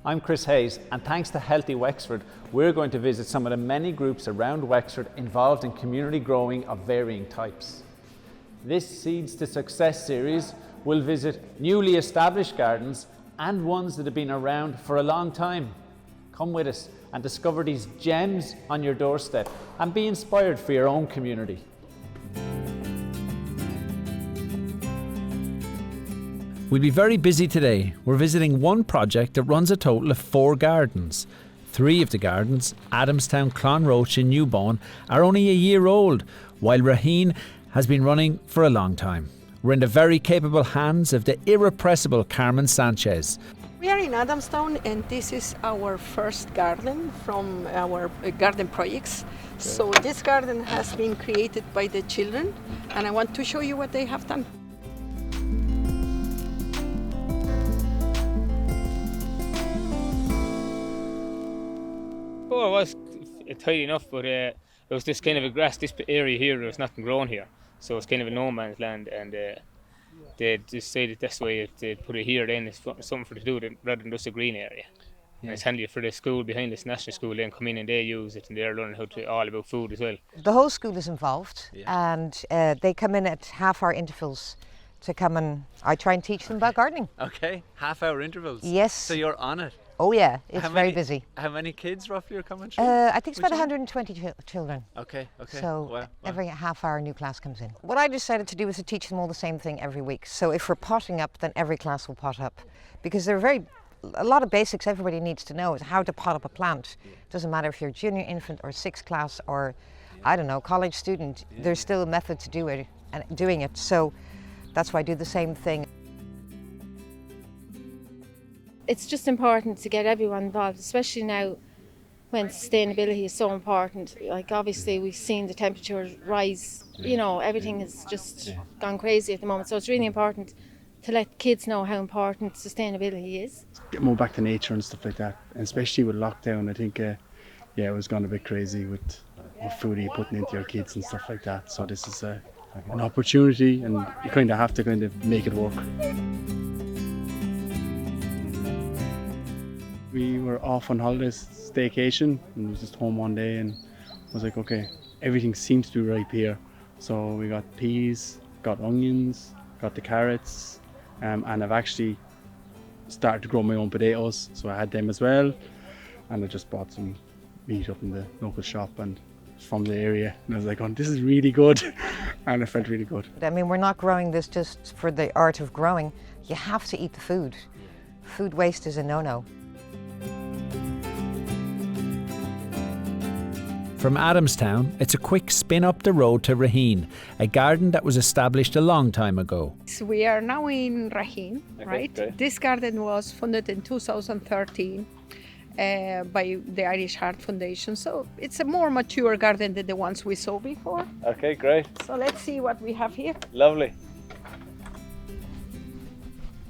I'm Chris Hayes, and thanks to Healthy Wexford, we're going to visit some of the many groups around Wexford involved in community growing of varying types. This Seeds to Success series will visit newly established gardens and ones that have been around for a long time. Come with us and discover these gems on your doorstep and be inspired for your own community. We'll be very busy today. We're visiting one project that runs a total of 4 gardens. 3 of the gardens, Adamstown, Clonroche and Newbawn, are only a year old, while Raheen has been running for a long time. We're in the very capable hands of the irrepressible Carmen Sanchez. We are in Adamstown, and this is our first garden from our garden projects. So this garden has been created by the children, and I want to show you what they have done. Oh, it was tidy enough, but it was this kind of a grass, this area here, there was nothing growing here. So it's kind of a no man's land, and they decided that's why they put it here then, it's something for to do rather than just a green area. Yeah. And it's handy for the school behind this national school, then come in and they use it and they're learning all about food as well. The whole school is involved, and they come in at half-hour intervals to come and I try and teach them about gardening. Okay, half-hour intervals? Yes. So you're on it? Oh yeah, it's very busy. How many kids roughly are coming through? I think it's about 120 children. Okay. So wow. Every half-hour a new class comes in. What I decided to do was to teach them all the same thing every week. So if we're potting up, then every class will pot up. Because there are a lot of basics everybody needs to know is how to pot up a plant. Doesn't matter if you're junior infant or 6th class or, I don't know, college student. There's still a method to do it and doing it. So that's why I do the same thing. It's just important to get everyone involved, especially now when sustainability is so important. Like obviously we've seen the temperature rise, you know, everything has just gone crazy at the moment. So it's really important to let kids know how important sustainability is. Get more back to nature and stuff like that. And especially with lockdown, I think, it was gone a bit crazy with what food you're putting into your kids and stuff like that. So this is an opportunity, and you kind of have to kind of make it work. We were off on holidays, staycation, and was just home one day and was like, okay, everything seems to be ripe here. So we got peas, got onions, got the carrots, and I've actually started to grow my own potatoes, so I had them as well. And I just bought some meat up in the local shop and from the area, and I was like, oh, this is really good, and it felt really good. I mean, we're not growing this just for the art of growing. You have to eat the food. Food waste is a no-no. From Adamstown, it's a quick spin up the road to Raheen, a garden that was established a long time ago. So we are now in Raheen, right? Okay. This garden was funded in 2013 by the Irish Heart Foundation. So it's a more mature garden than the ones we saw before. Okay, great. So let's see what we have here. Lovely.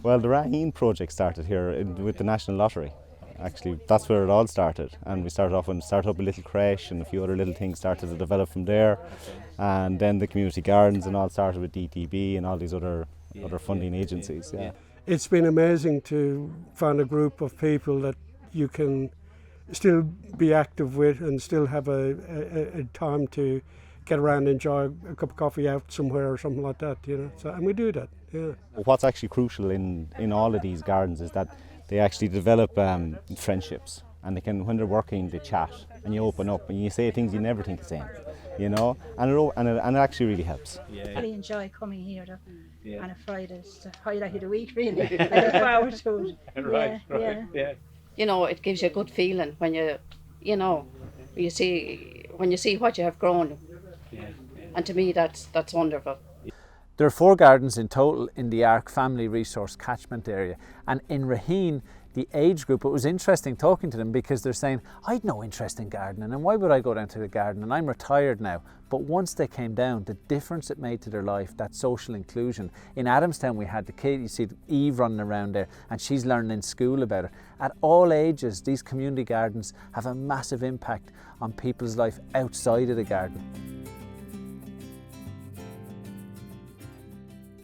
Well, the Raheen project started here with the National Lottery. Actually, that's where it all started, and we started up a little creche and a few other little things started to develop from there, and then the community gardens and all started with DTB and all these other funding agencies. Yeah. It's been amazing to find a group of people that you can still be active with and still have a time to get around and enjoy a cup of coffee out somewhere or something like that, you know. So, and we do that, yeah. What's actually crucial in all of these gardens is that they actually develop friendships, and when they're working, they chat, and you open up and you say things you never think of saying, you know, and it actually really helps. I really enjoy coming here on a Friday. It's the highlight of the week, really. I look forward to it. Right. You know, it gives you a good feeling when you see what you have grown, and to me that's wonderful. There are 4 gardens in total in the Ark Family Resource catchment area, and in Raheen, the age group, it was interesting talking to them because they're saying, I'd no interest in gardening and why would I go down to the garden, and I'm retired now. But once they came down, the difference it made to their life, that social inclusion. In Adamstown we had the kid, you see Eve running around there and she's learning in school about it. At all ages, these community gardens have a massive impact on people's life outside of the garden.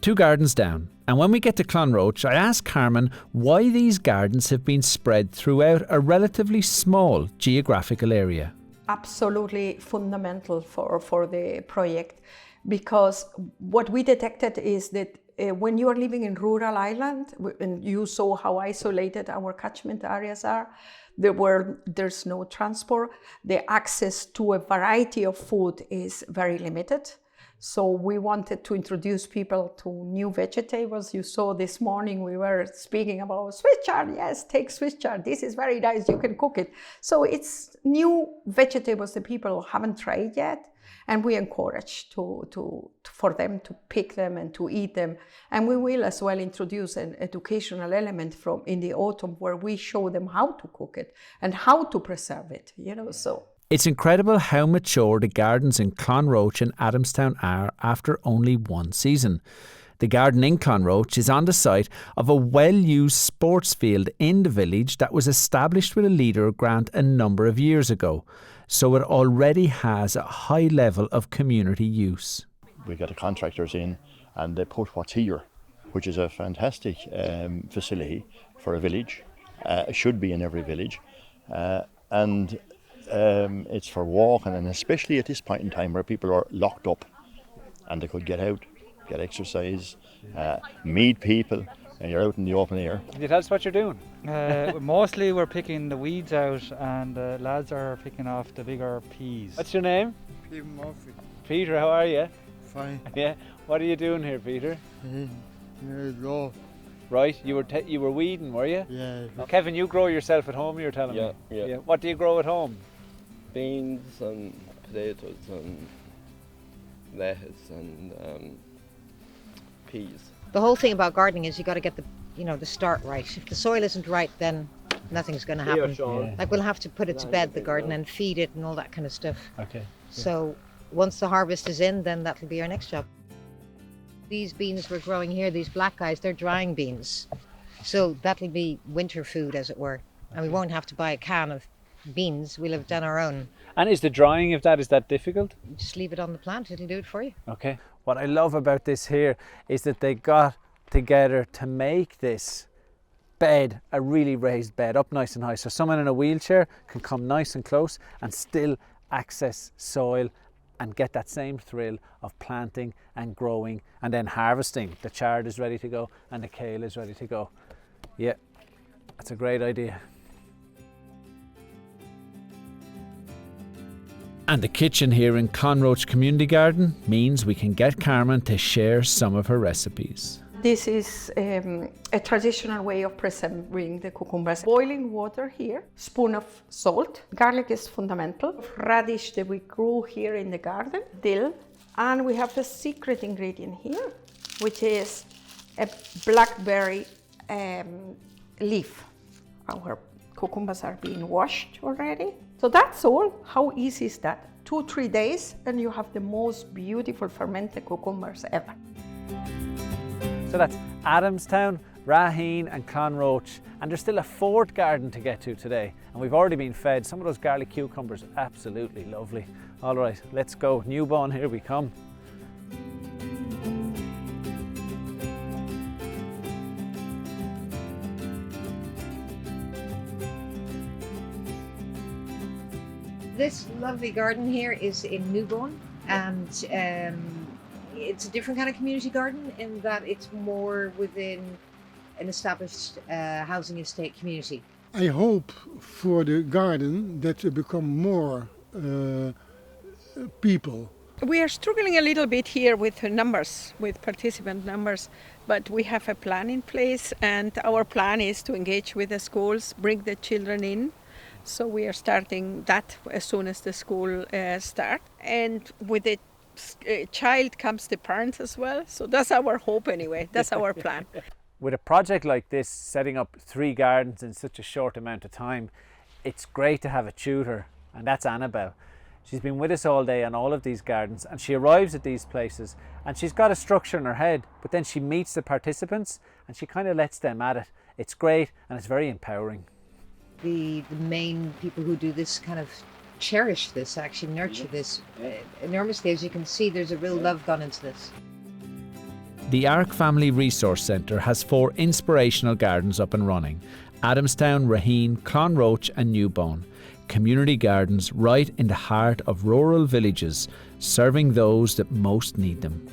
2 gardens down, and when we get to Clonroche, I ask Carmen why these gardens have been spread throughout a relatively small geographical area. Absolutely fundamental for the project, because what we detected is that when you are living in rural Ireland, and you saw how isolated our catchment areas are, there's no transport, the access to a variety of food is very limited. So we wanted to introduce people to new vegetables. You saw this morning we were speaking about Swiss chard. Yes, take Swiss chard. This is very nice. You can cook it. So it's new vegetables that people haven't tried yet, and we encourage for them to pick them and to eat them. And we will as well introduce an educational element in the autumn where we show them how to cook it and how to preserve it. So. It's incredible how mature the gardens in Clonroche and Adamstown are after only one season. The garden in Clonroche is on the site of a well-used sports field in the village that was established with a leader grant a number of years ago, so it already has a high level of community use. We got the contractors in and they put what's here, which is a fantastic facility for a village. It should be in every village. It's for walking, and especially at this point in time where people are locked up and they could get out, get exercise, meet people, and you're out in the open air. Can you tell us what you're doing? Mostly we're picking the weeds out, and the lads are picking off the bigger peas. What's your name? Peter Murphy. Peter, how are you? Fine. Yeah. What are you doing here, Peter? Low. Right, you were weeding, were you? Yeah. Kevin, you grow yourself at home, you're telling me? Yeah. What do you grow at home? Beans and potatoes and lettuce and peas. The whole thing about gardening is you got to get the start right. If the soil isn't right, then nothing's going to happen. Yeah. Like we'll have to put it to bed, the garden, and feed it and all that kind of stuff. Okay. So once the harvest is in, then that'll be our next job. These beans we're growing here, these black guys, they're drying beans. So that'll be winter food, as it were. And we won't have to buy a can of beans, we'll have done our own. And is the drying of that, is that difficult? Just leave it on the plant, it'll do it for you. Okay. What I love about this here is that they got together to make this bed a really raised bed, up nice and high, so someone in a wheelchair can come nice and close and still access soil and get that same thrill of planting and growing and then harvesting. The chard is ready to go and the kale is ready to go. Yeah, that's a great idea. And the kitchen here in Clonroche Community Garden means we can get Carmen to share some of her recipes. This is a traditional way of preserving the cucumbers. Boiling water here, spoon of salt. Garlic is fundamental. Radish that we grew here in the garden, dill. And we have the secret ingredient here, which is a blackberry leaf. Our cucumbers are being washed already. So that's all. How easy is that? 2-3 days and you have the most beautiful fermented cucumbers ever. So that's Adamstown, Raheen and Clonroche, and there's still a 4th garden to get to today, and we've already been fed some of those garlic cucumbers, absolutely lovely. All right, let's go. Newbawn, here we come. This lovely garden here is in Newbawn, and it's a different kind of community garden in that it's more within an established housing estate community. I hope for the garden that there become more people. We are struggling a little bit here with numbers, with participant numbers, but we have a plan in place, and our plan is to engage with the schools, bring the children in. So we are starting that as soon as the school starts. And with the child comes the parents as well. So that's our hope anyway, that's our plan. With a project like this, setting up 3 gardens in such a short amount of time, it's great to have a tutor, and that's Annabelle. She's been with us all day on all of these gardens, and she arrives at these places and she's got a structure in her head, but then she meets the participants and she kind of lets them at it. It's great and it's very empowering. The main people who do this kind of cherish this, actually nurture this enormously. As you can see, there's a real love gone into this. the Ark Family Resource Centre has 4 inspirational gardens up and running: Adamstown, Raheen, Clonroche and Newbawn. Community gardens right in the heart of rural villages, serving those that most need them.